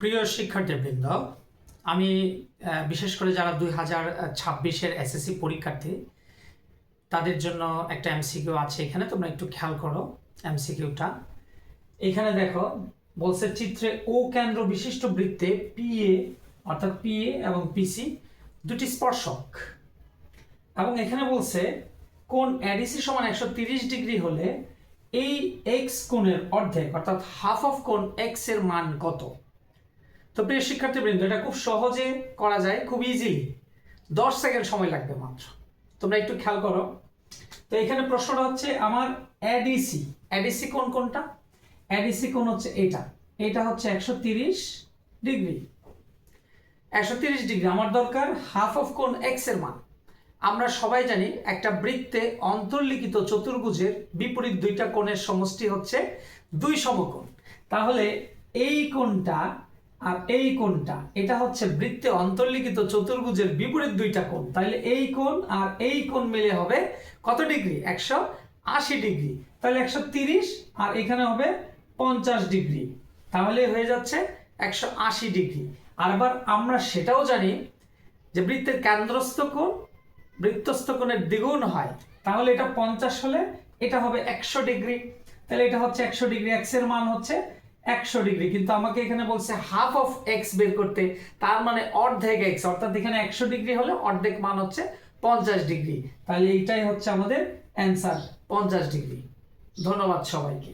প্রিয় শিক্ষার্থীবৃন্দ, আমি বিশেষ করে যারা 2026-এর এসএসসি পরীক্ষার্থী তাদের জন্য একটা এমসিকিউ আছে। এখানে তোমরা একটু খেয়াল করো এমসিকিউটা। এখানে দেখো বলছে চিত্রে ও কেন্দ্র বিশিষ্ট বৃত্তে পিএ অর্থাৎ পিএ এবং পিসি দুটি স্পর্শক, এবং এখানে বলছে কোণ এডিসি সমান 130 ডিগ্রি হলে এই এক্স কোণের অর্ধেক অর্থাৎ হাফ অফ কোণ এক্স এর মান কত। তো প্রিয় শিক্ষার্থীবৃন্দ, এটা খুব সহজে করা যায়, খুব ইজিলি, 10 সেকেন্ড সময় লাগবে মাত্র। তোমরা একটু খেয়াল করো। তো এখানে প্রশ্নটা হচ্ছে আমার এডিসি, এডিসি কোণ কোনটা? এডিসি কোণ হচ্ছে এটা হচ্ছে 130 ডিগ্রি। 130 ডিগ্রি আমার দরকার হাফ অফ কোণ এক্স এর মান। আমরা সবাই জানি একটা বৃত্তে অন্তর্লিখিত চতুর্ভুজের বিপরীত দুইটা কোণের সমষ্টি হচ্ছে 2 সমকোণ। তাহলে এই কোণটা আর এই কোণটা, এটা হচ্ছে বৃত্তে অন্তর্লিখিত চতুর্ভুজের বিপরীত দুইটা কোণ। তাহলে এই কোণ আর এই কোণ মিলে হবে কত ডিগ্রি? 180 ডিগ্রি। তাহলে 130 আর এখানে হবে 50 ডিগ্রি, তাহলে হয়ে যাচ্ছে 180 ডিগ্রি। আবার আমরা সেটাও জানি যে বৃত্তের কেন্দ্রস্থ কোণ বৃত্তস্থ কোণের দ্বিগুণ হয়, তাহলে এটা 50 হলে এটা হবে 100 ডিগ্রি। তাহলে এটা হচ্ছে 100 ডিগ্রি, এক্স এর মান হচ্ছে 100 ডিগ্রি। কিন্তু আমাকে এখানে বলছে হাফ অফ এক্স বের করতে, তার মানে অর্ধেক এক্স, অর্থাৎ এখানে 100 ডিগ্রি হলে অর্ধেক মান হচ্ছে 50 ডিগ্রি। তাহলে এইটাই হচ্ছে আমাদের অ্যান্সার, 50 ডিগ্রি। ধন্যবাদ সবাইকে।